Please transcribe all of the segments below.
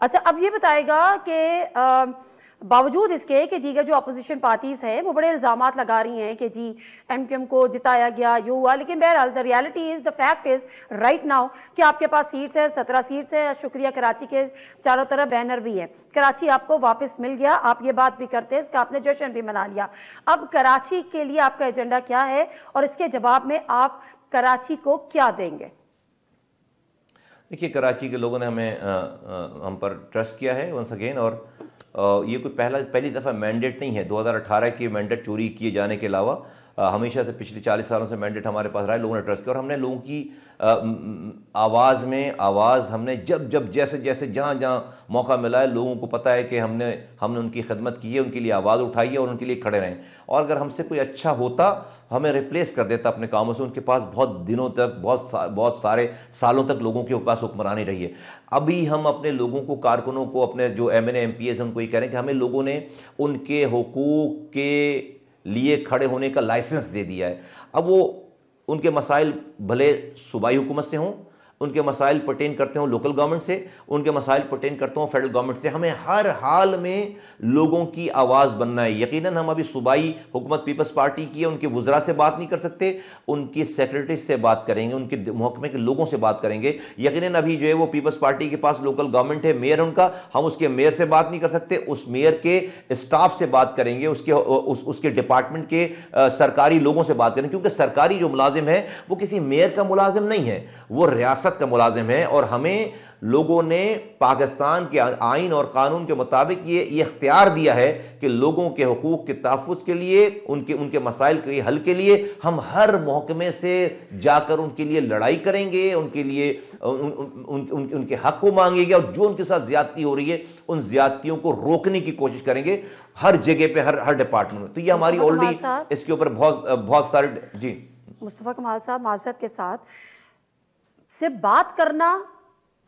अच्छा, अब ये बताएगा कि बावजूद इसके कि दीगर जो अपोजिशन पार्टीज हैं वो बड़े इल्ज़ामात लगा रही हैं कि जी एमक्यूएम को जिताया गया, ये हुआ, लेकिन बहरहाल the reality is, the fact is right now कि आपके पास सीट्स है, 17 सीट्स है। शुक्रिया, कराची के चारों तरफ बैनर भी है। कराची आपको वापस मिल गया, आप ये बात भी करते हैं, इसका आपने जश्न भी मना लिया। अब कराची के लिए आपका एजेंडा क्या है और इसके जवाब में आप कराची को क्या देंगे? देखिए, कराची के लोगों ने हम पर ट्रस्ट किया है वंस अगेन, और ये कोई पहली दफ़ा मैंडेट नहीं है। 2018 की मैंडेट चोरी किए जाने के अलावा हमेशा से पिछले 40 सालों से मैंडेट हमारे पास रहा है। लोगों ने ट्रस्ट किया और हमने लोगों की आवाज़ हमने जब जैसे जैसे जहाँ जहाँ मौका मिला है, लोगों को पता है कि हमने उनकी खिदमत की है, उनके लिए आवाज़ उठाई है और उनके लिए खड़े रहें। और अगर हमसे कोई अच्छा होता, हमें रिप्लेस कर देता अपने कामों से। उनके पास बहुत दिनों तक, बहुत सारे सालों तक लोगों के पास हुक्मरानी रही है। अभी हम अपने लोगों को, कारकुनों को, अपने जो MNA MPs उनको ये कह रहे हैं कि हमें लोगों ने उनके हुकूक के लिए खड़े होने का लाइसेंस दे दिया है। अब वो उनके मसाइल भले सूबाई हुकूमत से हों, उनके मसाइल पर्टेन करते हों लोकल गवर्नमेंट से, उनके मसाइल पर्टेन करते हों फेडरल गवर्नमेंट से, हमें हर हाल में लोगों की आवाज़ बनना है। यकीनन हम अभी सूबाई हुकूमत पीपल्स पार्टी की है, उनके वुज़रा से बात नहीं कर सकते, उनकी सेक्रेटरी से बात करेंगे, उनके महकमे के लोगों से बात करेंगे। यकीनन अभी जो है वो पीपल्स पार्टी के पास लोकल गवर्नमेंट है, मेयर उनका, हम उसके मेयर से बात नहीं कर सकते, उस मेयर के स्टाफ से बात करेंगे, उसके डिपार्टमेंट के सरकारी लोगों से बात करेंगे, क्योंकि सरकारी जो मुलाजिम है वो किसी मेयर का मुलाजिम नहीं है, वो रियासत का मुलाजिम है। और हमें लोगों ने पाकिस्तान के आइन और कानून के मुताबिक ये इख्तियार दिया है कि लोगों के हुकूक के तहफ़्फ़ुज़ के लिए, उनके मसाइल के हल के लिए हम हर महकमे से जाकर उनके लिए लड़ाई करेंगे, उनके लिए उनके हक को मांगेंगे, और जो उनके साथ ज्यादती हो रही है उन ज्यादतियों को रोकने की कोशिश करेंगे हर जगह पे, हर डिपार्टमेंट में। तो ये हमारी ऑलरेडी इसके ऊपर बहुत सारे। जी मुस्तफ़ा कमाल साहब, माज़रत के साथ, सिर्फ बात करना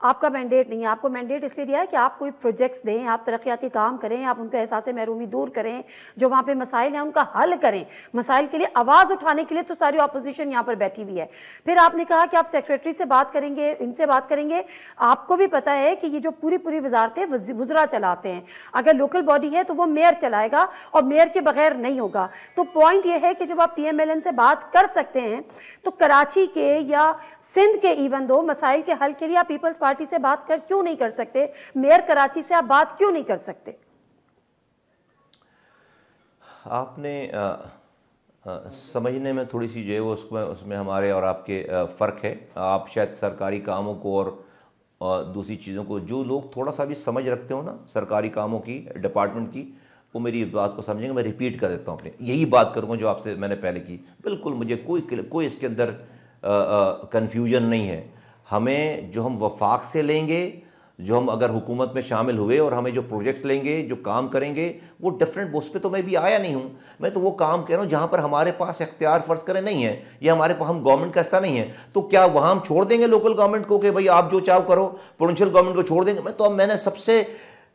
आपका मैंडेट नहीं है। आपको मैंडेट इसलिए दिया है कि आप कोई प्रोजेक्ट्स दें, आप तरक्याती काम करें, आप उनका एहसास महरूमी दूर करें, जो वहाँ पे मसाइल हैं उनका हल करें। मसाइल के लिए आवाज़ उठाने के लिए तो सारी अपोजिशन यहाँ पर बैठी हुई है। फिर आपने कहा कि आप सेक्रेटरी से बात करेंगे, इनसे बात करेंगे। आपको भी पता है कि ये जो पूरी वजारतें वुज़रा चलाते हैं, अगर लोकल बॉडी है तो वो मेयर चलाएगा और मेयर के बगैर नहीं होगा। तो पॉइंट ये है कि जब आप PMLN से बात कर सकते हैं तो कराची के या सिंध के इवन दो मसाइल के हल के लिए आप पीपल्स पार्टी से बात क्यों नहीं कर सकते? मेयर कराची से आप बात क्यों नहीं कर सकते? आपने समझने में थोड़ी सी जो है वो उसमें हमारे और आपके फ़र्क है। आप शायद सरकारी कामों को और दूसरी चीज़ों को, जो लोग थोड़ा सा भी समझ रखते हो ना सरकारी कामों की, डिपार्टमेंट की, वो मेरी बात को समझेंगे। मैं रिपीट कर देता हूँ, अपनी यही बात करूँगा जो आपसे मैंने पहले की। बिल्कुल मुझे कोई इसके अंदर कन्फ्यूजन नहीं है। हमें जो हम वफाक से लेंगे, जो हम अगर हुकूमत में शामिल हुए और हमें जो प्रोजेक्ट्स लेंगे, जो काम करेंगे, वो डिफरेंट। उस पर तो मैं भी आया नहीं हूँ, मैं तो वो काम कह रहा हूँ जहाँ पर हमारे पास इख्तियार फ़र्ज़ करें नहीं है, या हमारे पास, हम गवर्नमेंट का हिस्सा नहीं है। तो क्या वहाँ हम छोड़ देंगे लोकल गवर्नमेंट को कि भाई आप जो चाहो करो, प्रोविंशियल गवर्नमेंट को छोड़ देंगे? मैंने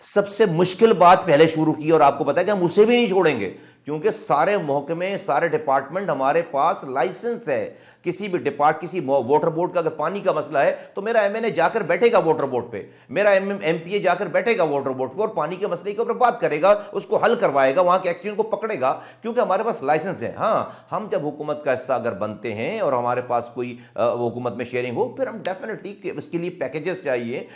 सबसे मुश्किल बात पहले शुरू की, और आपको पता है कि हम उसे भी नहीं छोड़ेंगे, क्योंकि सारे महकमे, सारे डिपार्टमेंट हमारे पास लाइसेंस है। किसी भी किसी वाटर बोर्ड का अगर पानी का मसला है तो मेरा MNA जाकर बैठेगा वाटर बोर्ड पे, मेरा MPA जाकर बैठेगा वाटर बोर्ड पे और पानी के मसले के ऊपर बात करेगा, उसको हल करवाएगा, वहां के एक्सीडेंट को पकड़ेगा, क्योंकि हमारे पास लाइसेंस है। हाँ, हम जब हुकूमत का हिस्सा अगर बनते हैं और हमारे पास कोई हुकूमत में शेयरिंग हो, फिर हम डेफिनेटली उसके लिए पैकेजेस चाहिए।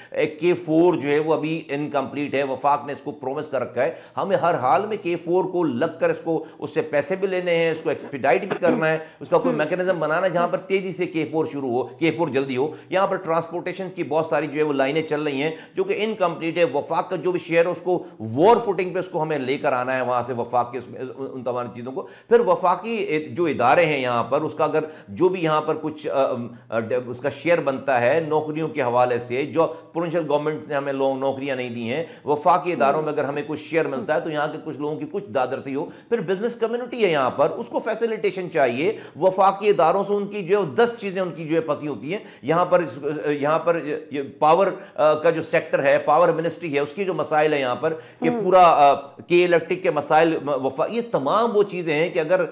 K4 जो है वो अभी इनकम्प्लीट है, वफाक ने इसको प्रोमिस कर रखा है। हमें हर हाल में K4 को लगकर इसको, उससे पैसे भी लेने हैं, उसको एक्सपीडाइट भी करना है, उसका कोई मैकेनिज्म बनाना है जहां पर तेजी से K4 शुरू हो, K4 जल्दी हो। यहां पर ट्रांसपोर्टेशन की बहुत सारी जो है वो लाइनें चल रही हैं जो कि इनकम्प्लीट है। वफाक का जो भी शेयर है उसको वॉर फुटिंग पे उसको हमें लेकर आना है, वहां से वफाक के उन तमाम चीजों को। फिर वफाकी जो इदारे हैं यहां पर, उसका अगर जो भी यहां पर कुछ उसका शेयर बनता है नौकरियों के हवाले से, जो प्रोविंशियल गवर्नमेंट ने हमें लोग नौकरियां नहीं दी हैं, वफाकी इदारों में अगर हमें कुछ शेयर मिलता है तो यहां के कुछ लोगों की कुछ दादरसी हो। फिर बिजनेस कम्युनिटी है यहां पर, उसको फैसिलिटेशन चाहिए। वफाकी इदारों से उनकी जो 10 चीजें उनकी जो है फंसी होती हैं। यहां पर पावर का जो सेक्टर है, पावर मिनिस्ट्री है, उसकी जो मसाइल है यहां पर, कि पूरा के इलेक्ट्रिक के मसाइल, ये तमाम वो चीजें हैं कि अगर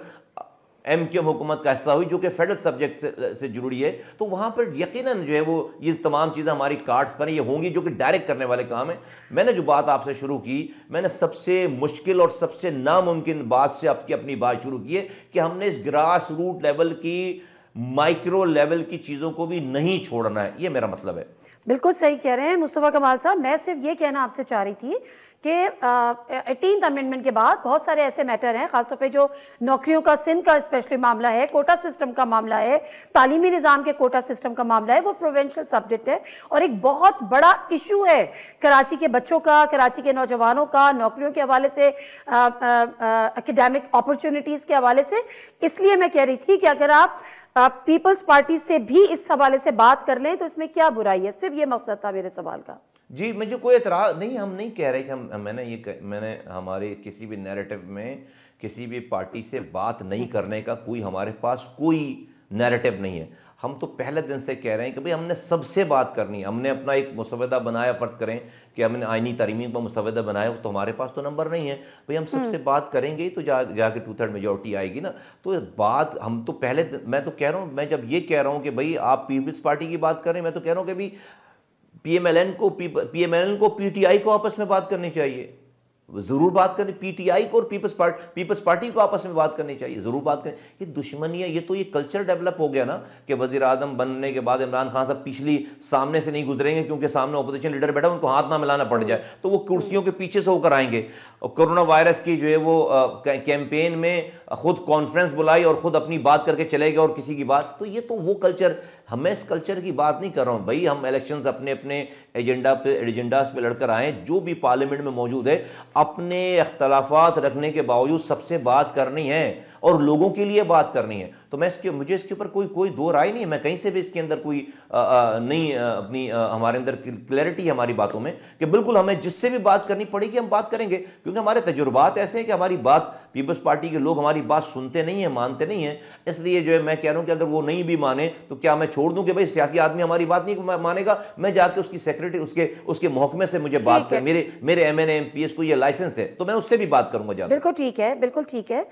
MQM हुकूमत का हिस्सा हुई जो कि फेडरल सब्जेक्ट से जुड़ी है, तो वहां पर यकीनन जो है वो ये तमाम चीज़ें हमारी कार्ड्स पर ये होंगी जो कि डायरेक्ट करने वाले काम है। मैंने जो बात आपसे शुरू की, मैंने सबसे मुश्किल और सबसे नामुमकिन बात से आपकी अपनी बात शुरू की है कि हमने इस ग्रास रूट लेवल की, माइक्रो लेवल की चीज़ों को भी नहीं छोड़ना है, ये मेरा मतलब है। बिल्कुल सही कह रहे हैं मुस्तफ़ा कमाल साहब। मैं सिर्फ ये कहना आपसे चाह रही थी कि 18th अमेंडमेंट के बाद बहुत सारे ऐसे मैटर हैं, खासतौर पे जो नौकरियों का, सिंध का स्पेशली मामला है, कोटा सिस्टम का मामला है, तालीमी निज़ाम के कोटा सिस्टम का मामला है, वो प्रोविंशियल सब्जेक्ट है और एक बहुत बड़ा इशू है कराची के बच्चों का, कराची के नौजवानों का, नौकरियों के हवाले से, एकेडमिक अपॉर्चुनिटीज़ के हवाले से। इसलिए मैं कह रही थी कि अगर आप पीपल्स पार्टी से भी इस हवाले से बात कर लें तो इसमें क्या बुराई है। सिर्फ ये मकसद था मेरे सवाल का। जी, मुझे कोई एतराज़ नहीं, हम नहीं कह रहे कि मैंने हमारे किसी भी नैरेटिव में किसी भी पार्टी से बात नहीं करने का कोई हमारे पास कोई नैरेटिव नहीं है। हम तो पहले दिन से कह रहे हैं कि भाई हमने सबसे बात करनी है। हमने अपना एक मुसवदा बनाया, फ़र्ज़ करें कि हमने आईनी तरमीम पर मुसवदा बनाया, तो हमारे पास तो नंबर नहीं है भाई, हम सबसे बात करेंगे ही तो जाके 2/3 मेजॉरिटी आएगी ना। तो बात हम तो पहले, मैं तो कह रहा हूँ, मैं जब ये कह रहा हूँ कि भाई आप पीपल्स पार्टी की बात करें, मैं तो कह रहा हूँ कि भाई PMLN को PTI को आपस में बात करनी चाहिए, जरूर बात करनी। PTI को और पीपल्स पार्टी को आपस में बात करनी चाहिए, जरूर बात करें। ये दुश्मनी है, ये तो ये कल्चर डेवलप हो गया ना कि वजीर आजम बनने के बाद इमरान खान साहब पिछली सामने से नहीं गुजरेंगे क्योंकि सामने अपोजिशन लीडर बैठा, उनको हाथ ना मिलाना पड़ जाए, तो वो कुर्सियों के पीछे से होकर आएंगे। और कोरोना वायरस की जो है वो कैंपेन में खुद कॉन्फ्रेंस बुलाई और खुद अपनी बात करके चले गए और किसी की बात, तो ये तो वो कल्चर, मैं इस कल्चर की बात नहीं कर रहा हूं भाई। हम इलेक्शंस अपने अपने एजेंडास पे लड़कर आए, जो भी पार्लियामेंट में मौजूद है, अपने इख्तलाफात रखने के बावजूद सबसे बात करनी है और लोगों के लिए बात करनी है। तो मुझे इसके ऊपर कोई दो राय नहीं है। मैं कहीं से भी इसके अंदर कोई नहीं, अपनी हमारे अंदर क्लैरिटी है हमारी बातों में कि बिल्कुल हमें जिससे भी बात करनी पड़ेगी हम बात करेंगे, क्योंकि हमारे तजुर्बात ऐसे हैं कि हमारी बात, पीपल्स पार्टी के लोग हमारी बात सुनते नहीं है, मानते नहीं है। इसलिए जो है मैं कह रहा हूं कि अगर वो नहीं भी माने तो क्या मैं छोड़ दूं कि भाई सियासी आदमी हमारी बात नहीं मानेगा, मैं जाके उसकी सेक्रेटरी, उसके महकमे से मुझे बात कर, मेरे MNA MPS को ये लाइसेंस है तो मैं उससे भी बात करूंगा जाकर। बिल्कुल ठीक है, बिल्कुल ठीक है।